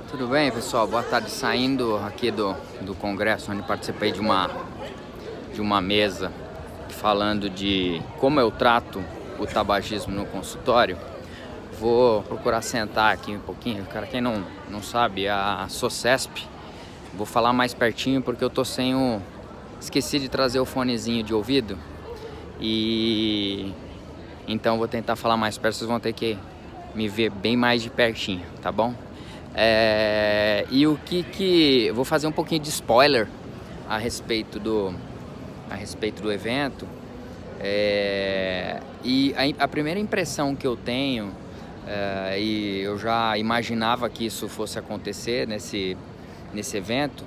Tudo bem, pessoal? Boa tarde. Saindo aqui do congresso, onde participei de uma mesa falando de como eu trato o tabagismo no consultório. Vou procurar sentar aqui um pouquinho. Cara, quem não sabe, a Socesp, vou falar mais pertinho porque eu tô sem o... Esqueci de trazer o fonezinho de ouvido e então vou tentar falar mais perto. Vocês vão ter que me ver bem mais de pertinho, tá bom? E o que vou fazer um pouquinho de spoiler a respeito do evento. E a primeira impressão que eu tenho, e eu já imaginava que isso fosse acontecer nesse evento,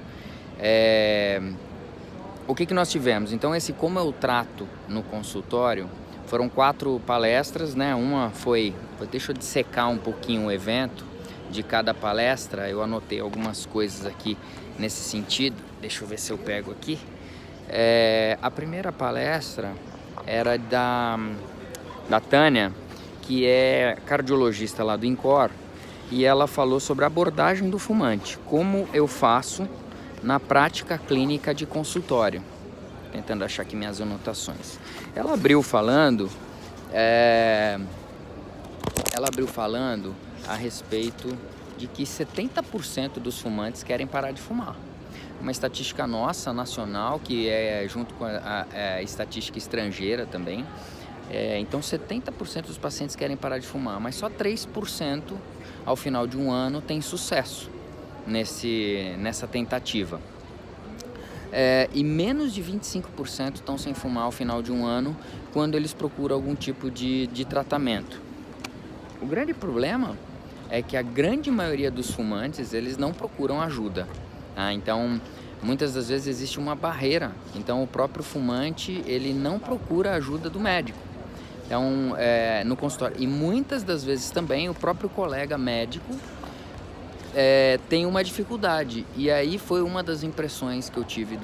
o que nós tivemos? Então, como eu trato no consultório, foram 4 palestras, né? Uma foi, deixa eu dissecar um pouquinho o evento de cada palestra. Eu anotei algumas coisas aqui nesse sentido. Deixa eu ver se eu pego aqui. A primeira palestra era da Tânia, que é cardiologista lá do INCOR, e ela falou sobre a abordagem do fumante, como eu faço na prática clínica de consultório. Tentando achar aqui minhas anotações. Ela abriu falando a respeito de que 70% dos fumantes querem parar de fumar. Uma estatística nossa, nacional, que é junto com a estatística estrangeira também. Então 70% dos pacientes querem parar de fumar, mas só 3% ao final de um ano tem sucesso nessa tentativa. E menos de 25% estão sem fumar ao final de um ano quando eles procuram algum tipo de tratamento. O grande problema é que a grande maioria dos fumantes, eles não procuram ajuda, tá? Então, muitas das vezes existe uma barreira. Então, o próprio fumante, ele não procura a ajuda do médico. Então, no consultório. E muitas das vezes também o próprio colega médico tem uma dificuldade. E aí foi uma das impressões que eu tive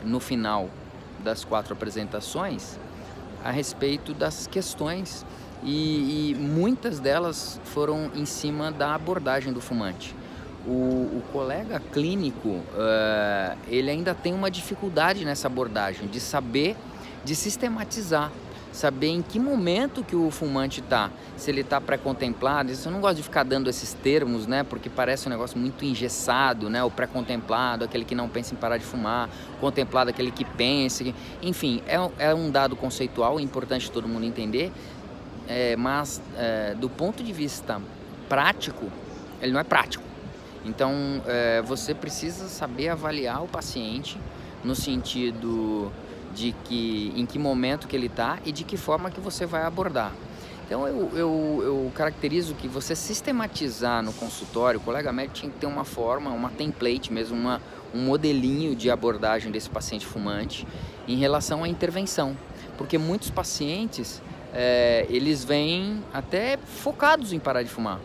no final das 4 apresentações a respeito das questões. E muitas delas foram em cima da abordagem do fumante. O colega clínico, ele ainda tem uma dificuldade nessa abordagem, de saber, de sistematizar, saber em que momento que o fumante está, se ele está pré-contemplado. Eu não gosto de ficar dando esses termos, né, porque parece um negócio muito engessado, né, o pré-contemplado, aquele que não pensa em parar de fumar, contemplado, aquele que pensa, enfim, é um dado conceitual, é importante todo mundo entender. Mas do ponto de vista prático, ele não é prático. Então, você precisa saber avaliar o paciente no sentido de em que momento que ele está e de que forma que você vai abordar. Então, eu caracterizo que você sistematizar no consultório, o colega médico tinha que ter uma forma, uma template mesmo, um modelinho de abordagem desse paciente fumante em relação à intervenção. Porque muitos pacientes... eles vêm até focados em parar de fumar.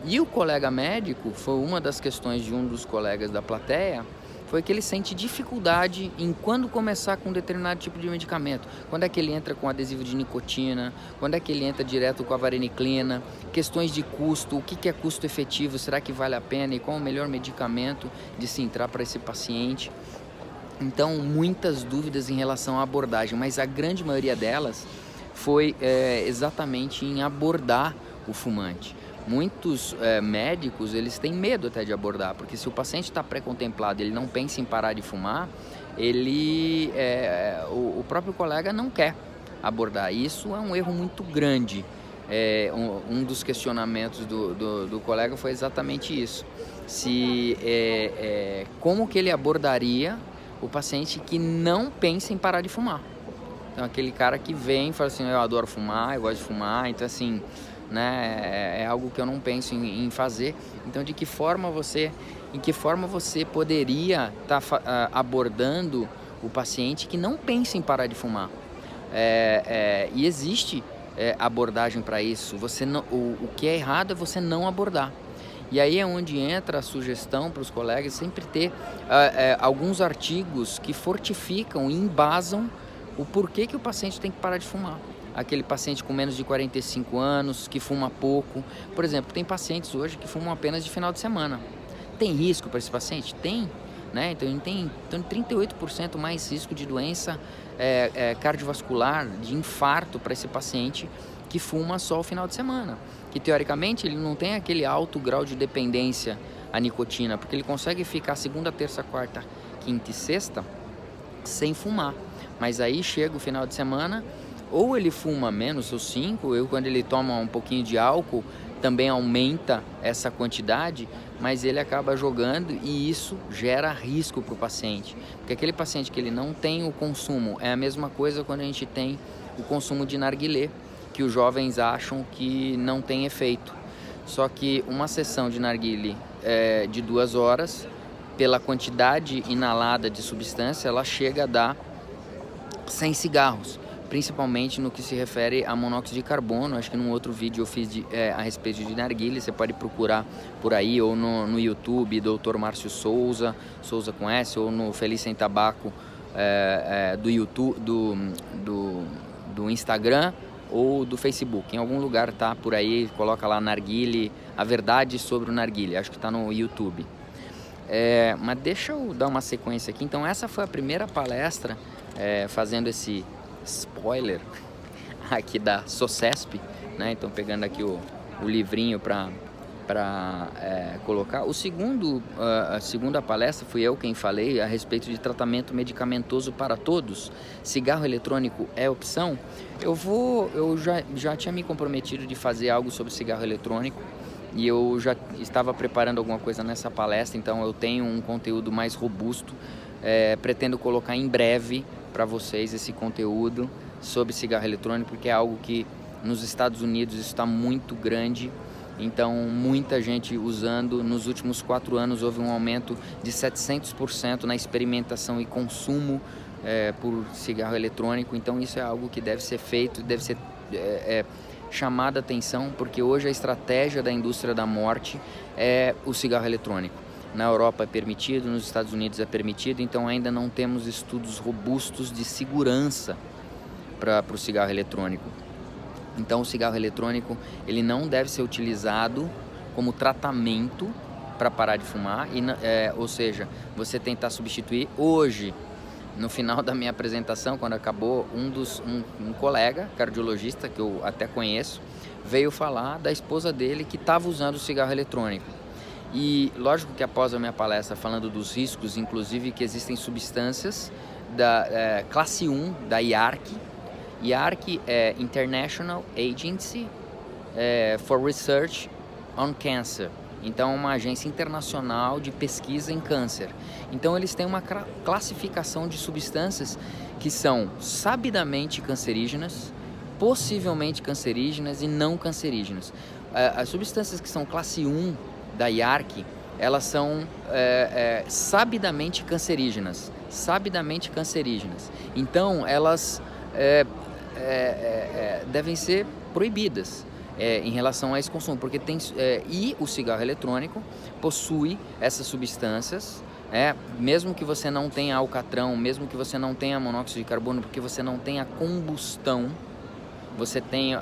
E o colega médico, foi uma das questões de um dos colegas da plateia, foi que ele sente dificuldade em quando começar com um determinado tipo de medicamento. Quando é que ele entra com adesivo de nicotina, quando é que ele entra direto com a vareniclina, questões de custo, o que é custo efetivo, será que vale a pena e qual o melhor medicamento de se entrar para esse paciente. Então, muitas dúvidas em relação à abordagem, mas a grande maioria delas foi exatamente em abordar o fumante. Muitos médicos, eles têm medo até de abordar, porque se o paciente está pré-contemplado, ele não pensa em parar de fumar, o próprio colega não quer abordar. Isso é um erro muito grande. Um dos questionamentos do colega foi exatamente isso. Como que ele abordaria o paciente que não pensa em parar de fumar? Então, aquele cara que vem e fala assim, eu adoro fumar, eu gosto de fumar, então assim, né, é algo que eu não penso em fazer. Então, em que forma você poderia estar abordando o paciente que não pensa em parar de fumar? E existe abordagem para isso. O que é errado é você não abordar. E aí é onde entra a sugestão para os colegas sempre ter alguns artigos que fortificam e embasam o porquê que o paciente tem que parar de fumar. aquele paciente com menos de 45 anos, que fuma pouco. Por exemplo, tem pacientes hoje que fumam apenas de final de semana. Tem risco para esse paciente? Tem. Né? Então, ele tem 38% mais risco de doença cardiovascular, de infarto para esse paciente que fuma só o final de semana. Que, teoricamente, ele não tem aquele alto grau de dependência à nicotina, porque ele consegue ficar segunda, terça, quarta, quinta e sexta sem fumar. Mas aí chega o final de semana, ou ele fuma menos, os 5, ou quando ele toma um pouquinho de álcool, também aumenta essa quantidade, mas ele acaba jogando e isso gera risco para o paciente. Porque aquele paciente que ele não tem o consumo, é a mesma coisa quando a gente tem o consumo de narguilé, que os jovens acham que não tem efeito. Só que uma sessão de narguilé de 2 horas, pela quantidade inalada de substância, ela chega a dar 100 cigarros. Principalmente no que se refere a monóxido de carbono. Acho que num outro vídeo eu fiz a respeito de narguilé, você pode procurar por aí, ou no YouTube, Dr. Márcio Souza com S, ou no Feliz Sem Tabaco do YouTube, do Instagram ou do Facebook. Em algum lugar tá por aí, coloca lá narguilé, a verdade sobre o narguilé, acho que tá no YouTube. Mas deixa eu dar uma sequência aqui. Então essa foi a primeira palestra, fazendo esse spoiler aqui da SOCESP, né? Então pegando aqui o livrinho para colocar. A segunda palestra fui eu quem falei a respeito de tratamento medicamentoso para todos. Cigarro eletrônico é opção? Eu já tinha me comprometido de fazer algo sobre cigarro eletrônico e eu já estava preparando alguma coisa nessa palestra, então eu tenho um conteúdo mais robusto. Pretendo colocar em breve para vocês esse conteúdo sobre cigarro eletrônico, porque é algo que nos Estados Unidos está muito grande, então muita gente usando. Nos últimos 4 anos houve um aumento de 700% na experimentação e consumo por cigarro eletrônico, então isso é algo que deve ser feito, deve ser chamada a atenção, porque hoje a estratégia da indústria da morte é o cigarro eletrônico. Na Europa é permitido, nos Estados Unidos é permitido, então ainda não temos estudos robustos de segurança para o cigarro eletrônico. Então o cigarro eletrônico ele não deve ser utilizado como tratamento para parar de fumar, ou seja, você tentar substituir. Hoje, no final da minha apresentação, quando acabou, um colega cardiologista que eu até conheço veio falar da esposa dele que estava usando o cigarro eletrônico. E lógico que após a minha palestra falando dos riscos, inclusive que existem substâncias da classe 1 da IARC. IARC é International Agency for Research on Cancer. Então é uma agência internacional de pesquisa em câncer. Então eles têm uma classificação de substâncias que são sabidamente cancerígenas, possivelmente cancerígenas e não cancerígenas. As substâncias que são classe 1 da IARC, elas são sabidamente cancerígenas. Então, elas devem ser proibidas em relação a esse consumo, porque e o cigarro eletrônico possui essas substâncias, mesmo que você não tenha alcatrão, mesmo que você não tenha monóxido de carbono, porque você não tenha combustão, você tem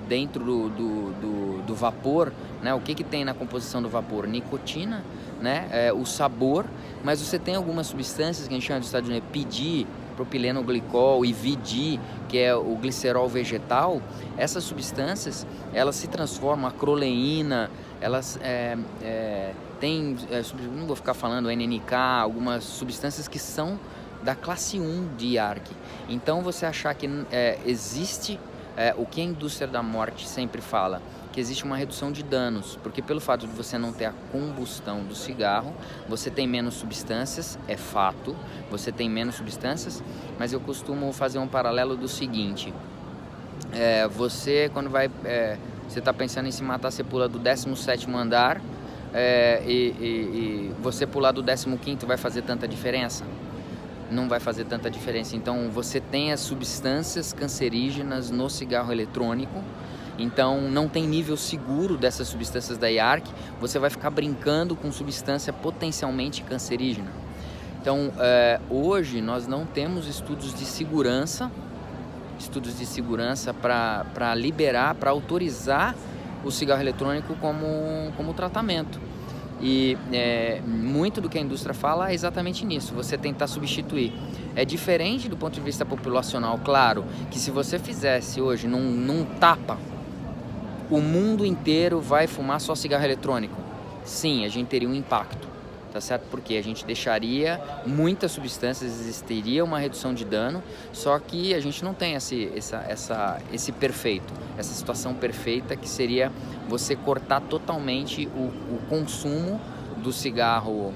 dentro do vapor, né? O que tem na composição do vapor? Nicotina, né? O sabor, mas você tem algumas substâncias que a gente chama de Estados Unidos, PD, propileno glicol e VD, que é o glicerol vegetal. Essas substâncias, elas se transformam, a acroleína, elas têm, não vou ficar falando NNK, algumas substâncias que são da classe 1 de IARC. Então você achar que existe o que a indústria da morte sempre fala, que existe uma redução de danos, porque pelo fato de você não ter a combustão do cigarro, você tem menos substâncias, é fato, você tem menos substâncias, mas eu costumo fazer um paralelo do seguinte, você quando você está pensando em se matar, você pula do 17º andar, e você pular do 15º vai fazer tanta diferença? Não vai fazer tanta diferença. Então você tem as substâncias cancerígenas no cigarro eletrônico, então não tem nível seguro dessas substâncias da IARC, você vai ficar brincando com substância potencialmente cancerígena. Então hoje nós não temos estudos de segurança estudos de segurança para liberar, para autorizar o cigarro eletrônico como tratamento. E muito do que a indústria fala é exatamente nisso, você tentar substituir. É diferente do ponto de vista populacional, claro, que se você fizesse hoje num tapa, o mundo inteiro vai fumar só cigarro eletrônico. Sim, a gente teria um impacto, tá certo? Porque a gente deixaria muitas substâncias, existiria uma redução de dano, só que a gente não tem esse perfeito, essa situação perfeita que seria você cortar totalmente o consumo do cigarro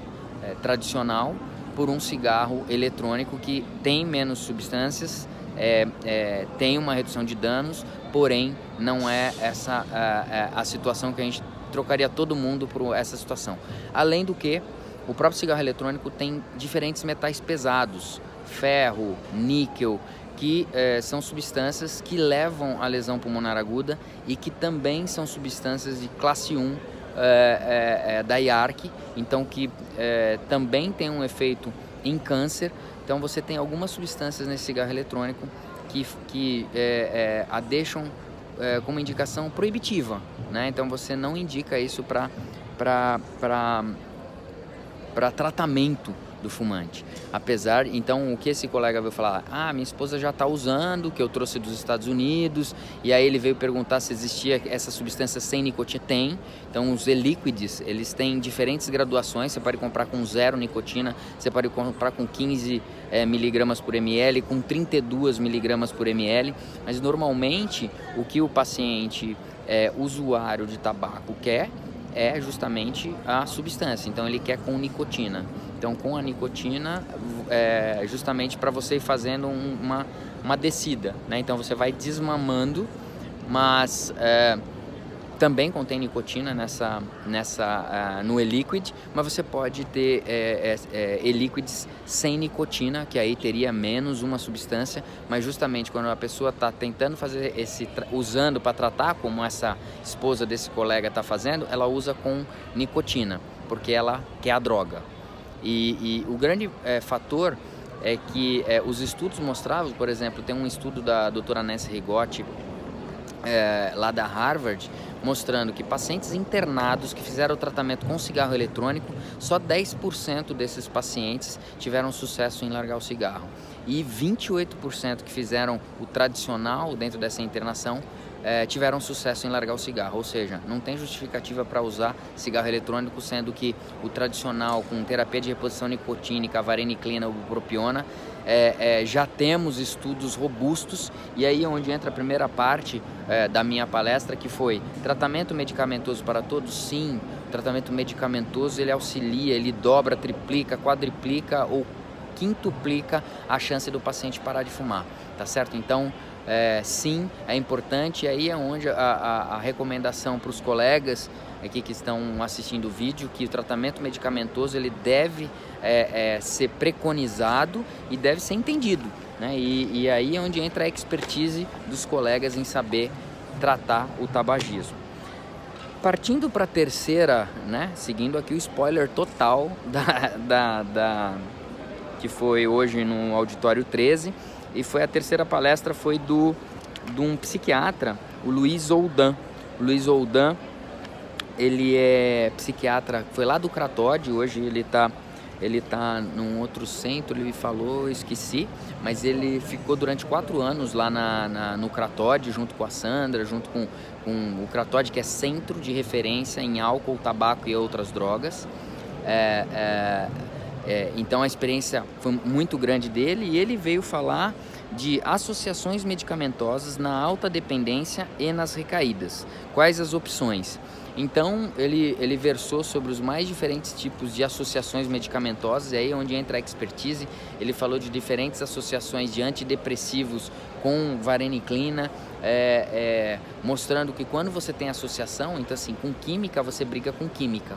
tradicional por um cigarro eletrônico que tem menos substâncias, tem uma redução de danos, porém não é essa a situação que a gente trocaria todo mundo por essa situação. Além do que, o próprio cigarro eletrônico tem diferentes metais pesados, ferro, níquel, que são substâncias que levam à lesão pulmonar aguda e que também são substâncias de classe 1 da IARC, então que também tem um efeito em câncer. Então você tem algumas substâncias nesse cigarro eletrônico que a deixam como indicação proibitiva, né? Então você não indica isso para tratamento do fumante. Apesar, então, o que esse colega veio falar? Minha esposa já está usando, que eu trouxe dos Estados Unidos, e aí ele veio perguntar se existia essa substância sem nicotina. Tem. Então, os e-liquids, eles têm diferentes graduações, você pode comprar com 0 nicotina, você pode comprar com 15 miligramas por ml, com 32 miligramas por ml, mas normalmente o que o paciente usuário de tabaco quer é justamente a substância, então ele quer com nicotina. Então com a nicotina justamente para você ir fazendo uma descida, né? Então você vai desmamando, mas também contém nicotina no e-liquid, mas você pode ter e-liquids sem nicotina, que aí teria menos uma substância, mas justamente quando a pessoa está tentando fazer usando para tratar, como essa esposa desse colega está fazendo, ela usa com nicotina, porque ela quer a droga. E o grande fator é que os estudos mostravam, por exemplo, tem um estudo da doutora Nancy Rigotti, lá da Harvard, mostrando que pacientes internados que fizeram o tratamento com cigarro eletrônico, só 10% desses pacientes tiveram sucesso em largar o cigarro. E 28% que fizeram o tradicional dentro dessa internação tiveram sucesso em largar o cigarro. Ou seja, não tem justificativa para usar cigarro eletrônico, sendo que o tradicional com terapia de reposição nicotínica, vareniclina ou bupropiona, já temos estudos robustos. E aí é onde entra a primeira parte da minha palestra, que foi tratamento medicamentoso para todos. Sim, o tratamento medicamentoso ele auxilia, ele dobra, triplica, quadriplica ou quintuplica a chance do paciente parar de fumar, tá certo? Então sim, é importante. E aí é onde a recomendação para os colegas aqui que estão assistindo o vídeo, que o tratamento medicamentoso ele deve ser preconizado e deve ser entendido, né? E aí é onde entra a expertise dos colegas em saber tratar o tabagismo. Partindo para a terceira, né? Seguindo aqui o spoiler total que foi hoje no Auditório 13, e foi a terceira palestra, foi de um psiquiatra, o Luiz Oldan. O Luiz Oldan, ele é psiquiatra, foi lá do Cratode, hoje ele tá num outro centro, ele me falou, eu esqueci, mas ele ficou durante 4 anos lá no Cratode, junto com a Sandra, junto com o Cratode, que é centro de referência em álcool, tabaco e outras drogas. Então a experiência foi muito grande dele, e ele veio falar de associações medicamentosas na alta dependência e nas recaídas. Quais as opções? Então ele versou sobre os mais diferentes tipos de associações medicamentosas, e aí é onde entra a expertise. Ele falou de diferentes associações de antidepressivos com vareniclina, mostrando que quando você tem associação, então assim, com química você briga com química.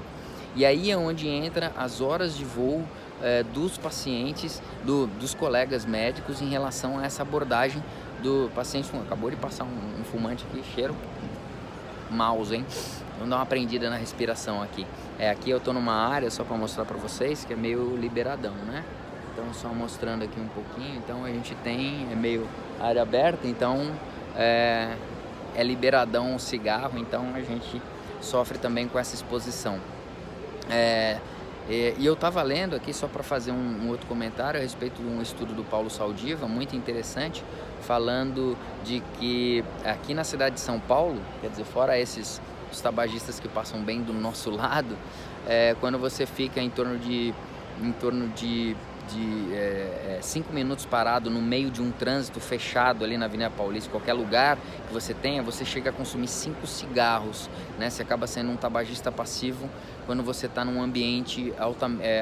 E aí é onde entra as horas de voo dos pacientes, dos colegas médicos em relação a essa abordagem do paciente. Acabou de passar um fumante aqui, cheiro mouse, hein? Vamos dar uma prendida na respiração aqui. Aqui eu tô numa área, só para mostrar para vocês, que é meio liberadão, né? Então só mostrando aqui um pouquinho, então a gente tem, é meio área aberta, então é liberadão o cigarro, então a gente sofre também com essa exposição. E eu estava lendo aqui, só para fazer um outro comentário a respeito de um estudo do Paulo Saldiva, muito interessante, falando de que aqui na cidade de São Paulo, quer dizer, fora os tabagistas que passam bem do nosso lado, quando você fica em torno de 5 minutos parado no meio de um trânsito fechado ali na Avenida Paulista, qualquer lugar que você tenha, você chega a consumir 5 cigarros, né? Você acaba sendo um tabagista passivo quando você está num ambiente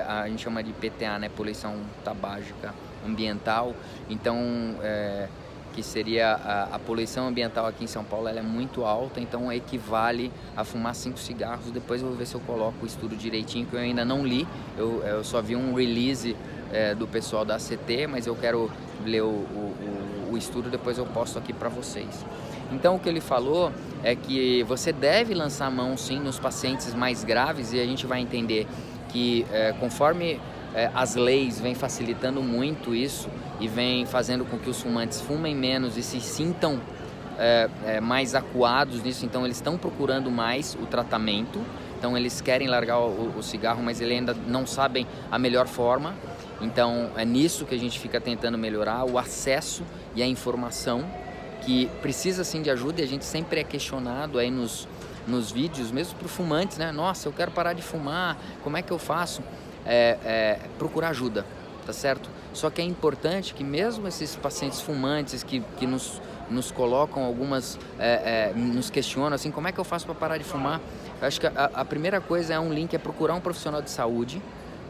a gente chama de PTA, né? Poluição tabágica ambiental. Então, que seria a poluição ambiental aqui em São Paulo, ela é muito alta, então equivale a fumar 5 cigarros. Depois eu vou ver se eu coloco o estudo direitinho, que eu ainda não li, eu só vi um release do pessoal da ACT, mas eu quero ler o estudo, depois eu posto aqui para vocês. Então o que ele falou é que você deve lançar mão sim nos pacientes mais graves, e a gente vai entender que conforme as leis vêm facilitando muito isso e vêm fazendo com que os fumantes fumem menos e se sintam mais acuados nisso, então eles estão procurando mais o tratamento, então eles querem largar o cigarro, mas eles ainda não sabem a melhor forma. Então é nisso que a gente fica tentando melhorar o acesso e a informação, que precisa sim de ajuda, e a gente sempre é questionado aí nos vídeos, mesmo para fumantes, né? Nossa, eu quero parar de fumar, como é que eu faço? Procurar ajuda, tá certo? Só que é importante que mesmo esses pacientes fumantes que nos colocam algumas, nos questionam assim, como é que eu faço para parar de fumar? Eu acho que a primeira coisa é procurar um profissional de saúde.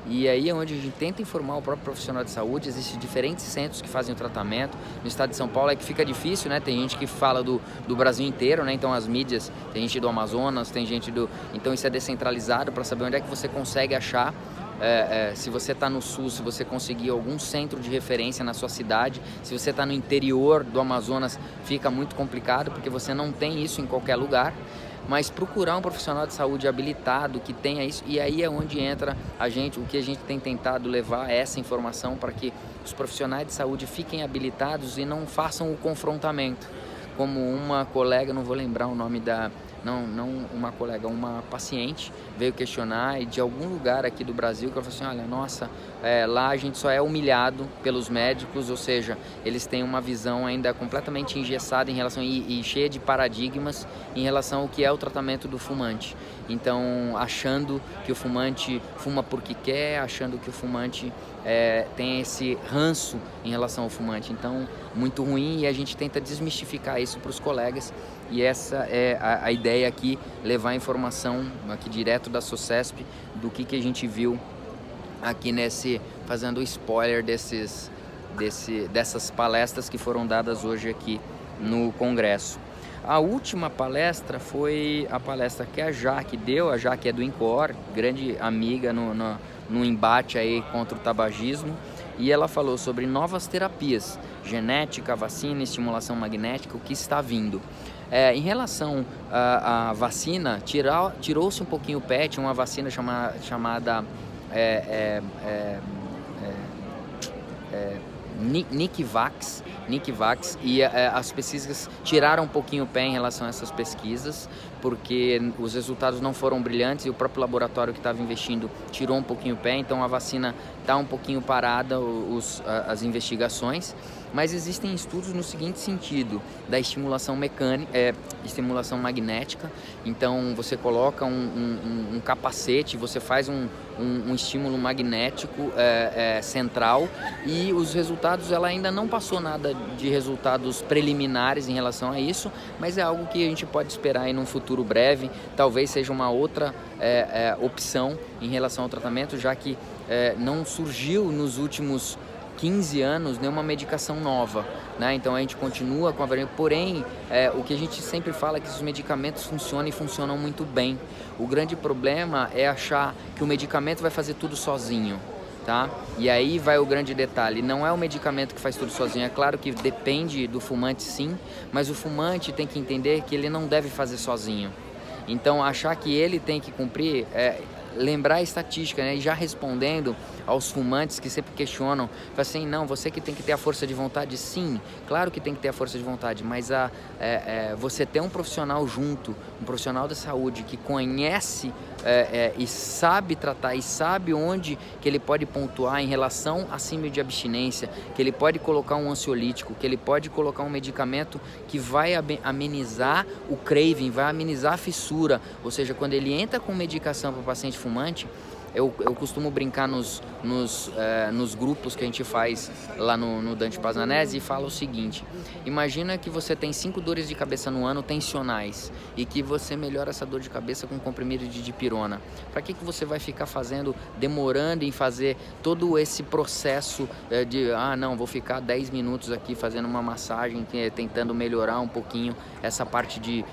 E aí é onde a gente tenta informar o próprio profissional de saúde. Existem diferentes centros que fazem o tratamento. No estado de São Paulo é que fica difícil, né? Tem gente que fala do Brasil inteiro, né? Então as mídias, tem gente do Amazonas, tem gente Então isso é descentralizado para saber onde é que você consegue achar. Se você está no sul, se você conseguir algum centro de referência na sua cidade. Se você está no interior do Amazonas, fica muito complicado, porque você não tem isso em qualquer lugar. Mas procurar um profissional de saúde habilitado que tenha isso, e aí é onde entra o que a gente tem tentado levar essa informação para que os profissionais de saúde fiquem habilitados e não façam o confrontamento. Como uma colega, não vou lembrar o nome uma paciente veio questionar, e de algum lugar aqui do Brasil, que ela falou assim, olha, nossa, lá a gente só é humilhado pelos médicos, ou seja, eles têm uma visão ainda completamente engessada em relação e cheia de paradigmas em relação ao que é o tratamento do fumante. Então, achando que o fumante fuma porque quer, achando que o fumante tem esse ranço em relação ao fumante. Então, muito ruim, e a gente tenta desmistificar isso para os colegas, e essa é a ideia aqui, levar a informação aqui direto da SOCESP do que a gente viu aqui fazendo o spoiler dessas palestras que foram dadas hoje aqui no Congresso. A última palestra foi a palestra que a Jaque deu. A Jaque é do INCOR, grande amiga no embate aí contra o tabagismo, e ela falou sobre novas terapias, genética, vacina, estimulação magnética, o que está vindo. Em relação à vacina, tirou-se um pouquinho o pé, tinha uma vacina chamada Nikivax, e as pesquisas tiraram um pouquinho o pé em relação a essas pesquisas, porque os resultados não foram brilhantes, e o próprio laboratório que estava investindo tirou um pouquinho o pé, então a vacina está um pouquinho parada, as investigações. Mas existem estudos no seguinte sentido, da estimulação estimulação magnética. Então você coloca um capacete, você faz um estímulo magnético central, e os resultados, ela ainda não passou nada de resultados preliminares em relação a isso, mas é algo que a gente pode esperar aí num futuro breve. Talvez seja uma outra opção em relação ao tratamento, já que não surgiu nos últimos 15 anos nenhuma medicação nova, né? Então a gente continua com a variante, porém o que a gente sempre fala é que os medicamentos funcionam, e funcionam muito bem. O grande problema é achar que o medicamento vai fazer tudo sozinho, tá? E aí vai o grande detalhe, não é o medicamento que faz tudo sozinho. É claro que depende do fumante, sim, mas o fumante tem que entender que ele não deve fazer sozinho. Então achar que ele tem que cumprir, lembrar a estatística, né? E já respondendo aos fumantes que sempre questionam, fala assim, não, você que tem que ter a força de vontade. Sim, claro que tem que ter a força de vontade, mas você ter um profissional junto, um profissional da saúde que conhece e sabe tratar, e sabe onde que ele pode pontuar em relação à síndrome de abstinência, que ele pode colocar um ansiolítico, que ele pode colocar um medicamento que vai amenizar o craving, vai amenizar a fissura. Ou seja, quando ele entra com medicação para o paciente fumante, eu costumo brincar nos grupos que a gente faz lá no Dante Pazanese e fala o seguinte: imagina que você tem 5 dores de cabeça no ano tensionais e que você melhora essa dor de cabeça com comprimido de dipirona. Para que você vai ficar demorando em fazer todo esse processo não, vou ficar 10 minutos aqui fazendo uma massagem, tentando melhorar um pouquinho essa parte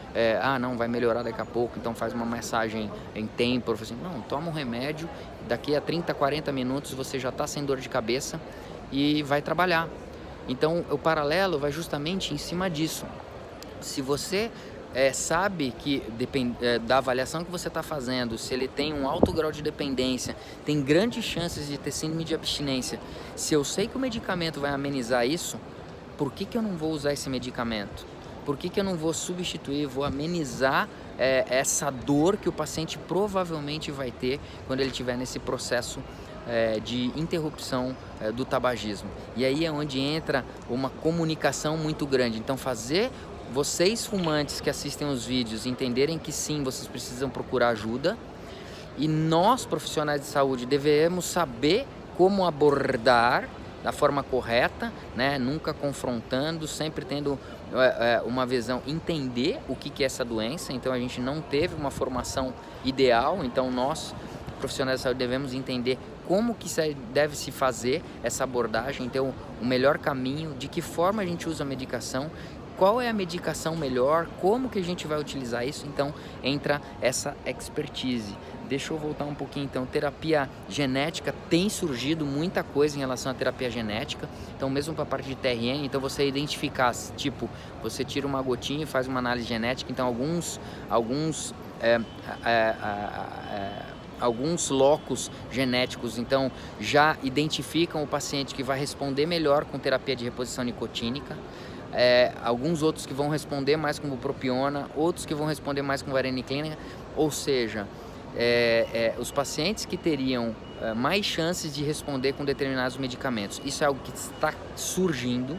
não, vai melhorar daqui a pouco, então faz uma massagem em tempo. Assim, não, toma um remédio, daqui a 30, 40 minutos você já está sem dor de cabeça e vai trabalhar. Então o paralelo vai justamente em cima disso. Se você sabe que da avaliação que você está fazendo, se ele tem um alto grau de dependência, tem grandes chances de ter síndrome de abstinência. Se eu sei que o medicamento vai amenizar isso, por que eu não vou usar esse medicamento? Por que eu não vou substituir, vou amenizar essa dor que o paciente provavelmente vai ter quando ele estiver nesse processo de interrupção do tabagismo? E aí é onde entra uma comunicação muito grande. Então fazer vocês fumantes que assistem os vídeos entenderem que sim, vocês precisam procurar ajuda, e nós profissionais de saúde devemos saber como abordar da forma correta, né? Nunca confrontando, sempre tendo uma visão, entender o que é essa doença. Então a gente não teve uma formação ideal, então nós profissionais de saúde devemos entender como que deve se fazer essa abordagem, então o melhor caminho, de que forma a gente usa a medicação, qual é a medicação melhor, como que a gente vai utilizar isso. Então entra essa expertise. Deixa eu voltar um pouquinho então. Terapia genética, tem surgido muita coisa em relação à terapia genética. Então mesmo para a parte de TRN, então você identificar, tipo, você tira uma gotinha e faz uma análise genética. Então alguns locos genéticos então já identificam o paciente que vai responder melhor com terapia de reposição nicotínica. Alguns outros que vão responder mais com bupropiona, outros que vão responder mais com vareniclina. Ou seja, os pacientes que teriam mais chances de responder com determinados medicamentos. Isso é algo que está surgindo.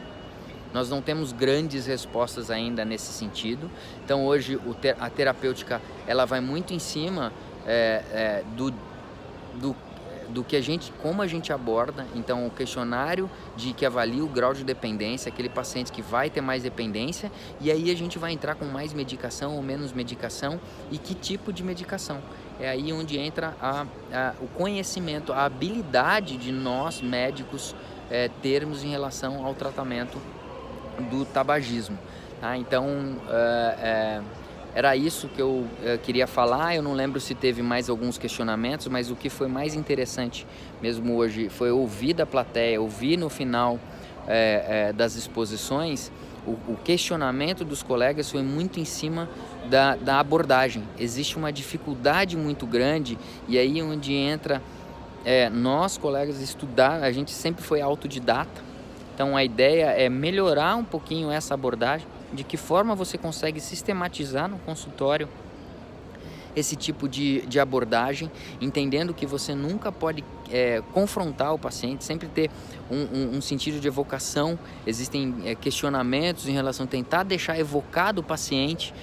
Nós não temos grandes respostas ainda nesse sentido. Então hoje a terapêutica ela vai muito em cima do que como a gente aborda. Então o questionário que avalia o grau de dependência, aquele paciente que vai ter mais dependência, e aí a gente vai entrar com mais medicação ou menos medicação e que tipo de medicação. É aí onde entra o conhecimento, a habilidade de nós médicos termos em relação ao tratamento do tabagismo, tá? Então era isso que eu queria falar. Eu não lembro se teve mais alguns questionamentos, mas o que foi mais interessante mesmo hoje foi ouvir da plateia, ouvir no final das exposições, o questionamento dos colegas foi muito em cima da abordagem. Existe uma dificuldade muito grande, e aí onde entra nós colegas estudar, a gente sempre foi autodidata. Então a ideia é melhorar um pouquinho essa abordagem, de que forma você consegue sistematizar no consultório esse tipo de abordagem, entendendo que você nunca pode confrontar o paciente, sempre ter um sentido de evocação. Existem questionamentos em relação a tentar deixar evocado o paciente,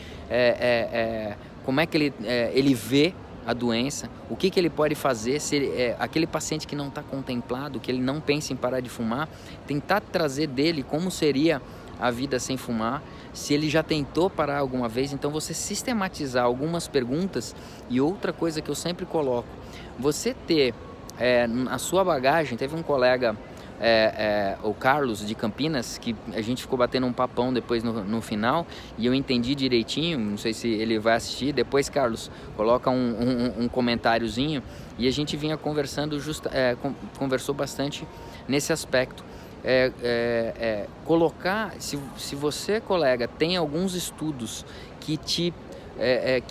como é que ele vê a doença, o que ele pode fazer, se aquele paciente que não está contemplado, que ele não pensa em parar de fumar, tentar trazer dele como seria a vida sem fumar, se ele já tentou parar alguma vez. Então você sistematizar algumas perguntas. E outra coisa que eu sempre coloco, você ter na sua bagagem, teve um colega, o Carlos de Campinas, que a gente ficou batendo um papão depois no final, e eu entendi direitinho, não sei se ele vai assistir depois. Carlos, coloca um comentáriozinho, e a gente vinha conversando, conversou bastante nesse aspecto. Colocar, se você, colega, tem alguns estudos que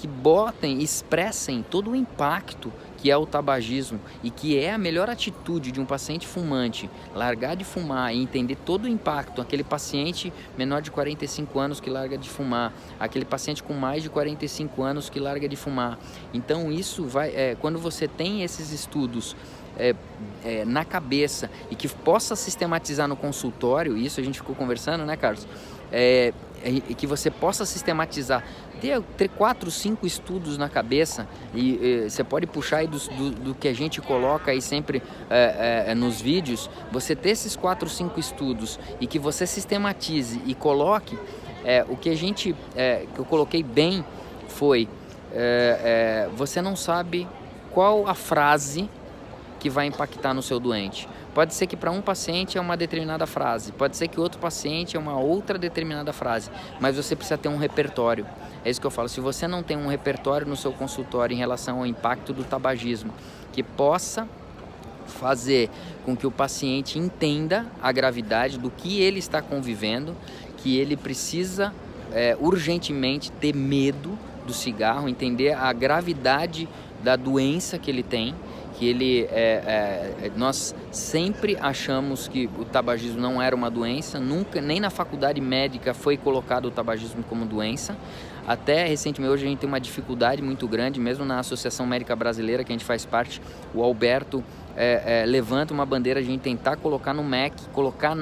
botem, expressem todo o impacto que é o tabagismo e que é a melhor atitude de um paciente fumante, largar de fumar e entender todo o impacto, aquele paciente menor de 45 anos que larga de fumar, aquele paciente com mais de 45 anos que larga de fumar. Então isso vai, quando você tem esses estudos na cabeça e que possa sistematizar no consultório, isso a gente ficou conversando, né, Carlos? E que você possa sistematizar, ter 4, 5 estudos na cabeça e você pode puxar aí do que a gente coloca aí sempre nos vídeos, você ter esses 4, 5 estudos e que você sistematize e coloque, o que que eu coloquei bem foi, você não sabe qual a frase que vai impactar no seu doente. Pode ser que para um paciente é uma determinada frase, pode ser que outro paciente é uma outra determinada frase, mas você precisa ter um repertório. É isso que eu falo, se você não tem um repertório no seu consultório em relação ao impacto do tabagismo, que possa fazer com que o paciente entenda a gravidade do que ele está convivendo, que ele precisa urgentemente ter medo do cigarro, entender a gravidade da doença que ele tem, que nós sempre achamos que o tabagismo não era uma doença, nunca, nem na faculdade médica foi colocado o tabagismo como doença. Até recentemente, hoje a gente tem uma dificuldade muito grande, mesmo na Associação Médica Brasileira, que a gente faz parte, o Alberto levanta uma bandeira, a gente tentar colocar no MEC, colocar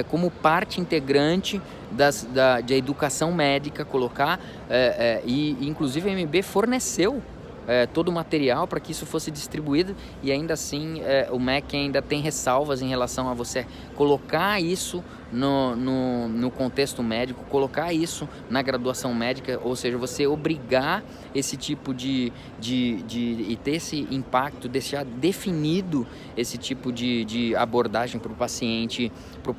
como parte integrante da educação médica, colocar, e inclusive a MB forneceu todo o material para que isso fosse distribuído, e ainda assim o MEC ainda tem ressalvas em relação a você colocar isso no contexto médico, colocar isso na graduação médica, ou seja, você obrigar esse tipo e ter esse impacto, deixar definido esse tipo de abordagem para o paciente, para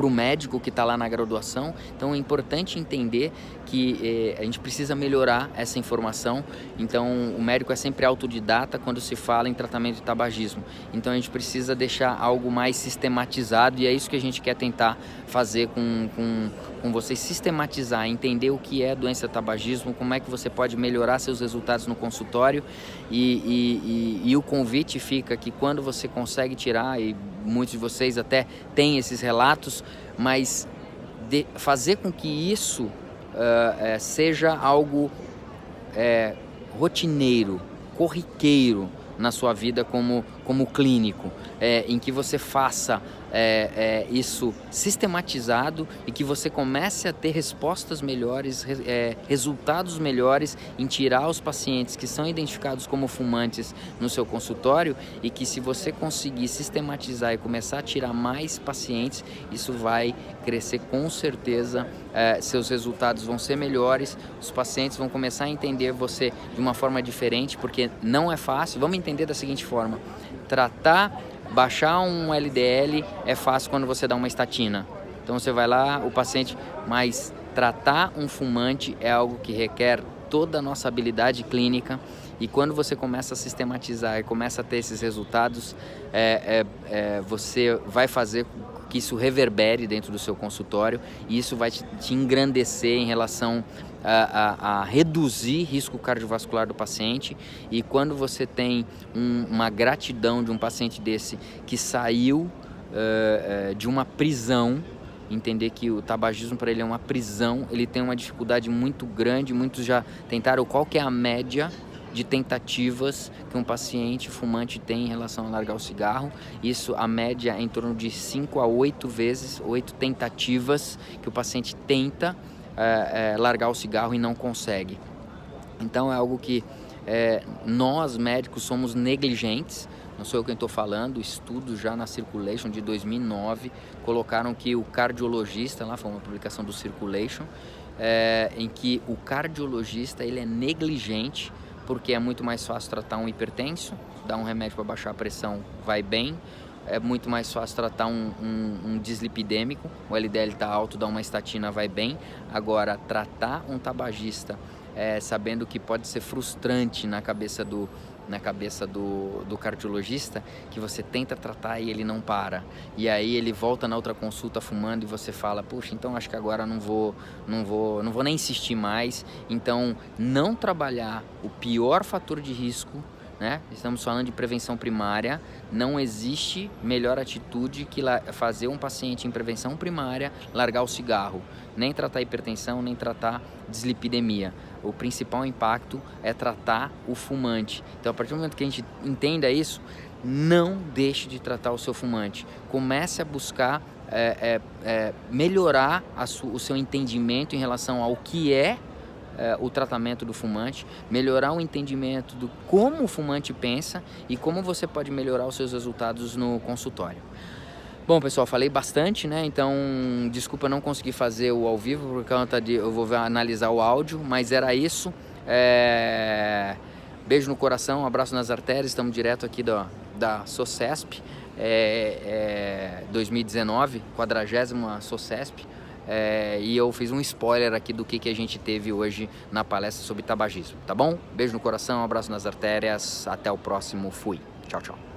o médico que está lá na graduação. Então é importante entender que a gente precisa melhorar essa informação. Então o médico é sempre autodidata quando se fala em tratamento de tabagismo. Então a gente precisa deixar algo mais sistematizado, e é isso que a gente quer tentar fazer com vocês, sistematizar, entender o que é doença de tabagismo, como é que você pode melhorar seus resultados no consultório, e o convite fica que quando você consegue tirar, e muitos de vocês até têm esses relatos, mas fazer com que isso seja algo rotineiro, corriqueiro na sua vida como clínico, em que você faça isso sistematizado e que você comece a ter respostas melhores, resultados melhores em tirar os pacientes que são identificados como fumantes no seu consultório, e que se você conseguir sistematizar e começar a tirar mais pacientes, isso vai crescer com certeza, seus resultados vão ser melhores, os pacientes vão começar a entender você de uma forma diferente, porque não é fácil. Vamos entender da seguinte forma: baixar um LDL é fácil quando você dá uma estatina. Então você vai lá, o paciente, mas tratar um fumante é algo que requer toda a nossa habilidade clínica, e quando você começa a sistematizar e começa a ter esses resultados, você vai fazer que isso reverbere dentro do seu consultório, e isso vai te engrandecer em relação a reduzir risco cardiovascular do paciente. E quando você tem uma gratidão de um paciente desse que saiu de uma prisão, entender que o tabagismo para ele é uma prisão, ele tem uma dificuldade muito grande. Muitos já tentaram qual que é a média de tentativas que um paciente fumante tem em relação a largar o cigarro. Isso, a média é em torno de 5 a 8 vezes, 8 tentativas que o paciente tenta largar o cigarro e não consegue. Então é algo que nós médicos somos negligentes. Não sou eu quem estou falando, estudos já na Circulation de 2009 colocaram que o cardiologista, lá foi uma publicação do Circulation, em que o cardiologista ele é negligente, porque é muito mais fácil tratar um hipertenso, dar um remédio para baixar a pressão, vai bem. É muito mais fácil tratar um dislipidêmico, o LDL está alto, dar uma estatina, vai bem. Agora, tratar um tabagista, sabendo que pode ser frustrante na cabeça na cabeça do cardiologista, que você tenta tratar e ele não para. E aí ele volta na outra consulta fumando e você fala, puxa, então acho que agora não vou nem insistir mais. Então, não trabalhar o pior fator de risco, né? Estamos falando de prevenção primária, não existe melhor atitude que fazer um paciente em prevenção primária largar o cigarro, nem tratar hipertensão, nem tratar dislipidemia. O principal impacto é tratar o fumante. Então, a partir do momento que a gente entenda isso, não deixe de tratar o seu fumante. Comece a buscar melhorar o seu entendimento em relação ao que é o tratamento do fumante, melhorar o entendimento do como o fumante pensa e como você pode melhorar os seus resultados no consultório. Bom, pessoal, falei bastante, né? Então, desculpa não conseguir fazer o ao vivo por conta de eu vou analisar o áudio, mas era isso. Beijo no coração, um abraço nas artérias. Estamos direto aqui da SOCESP 2019, 40ª SOCESP. E eu fiz um spoiler aqui do que a gente teve hoje na palestra sobre tabagismo, tá bom? Beijo no coração, um abraço nas artérias, até o próximo, fui. Tchau, tchau.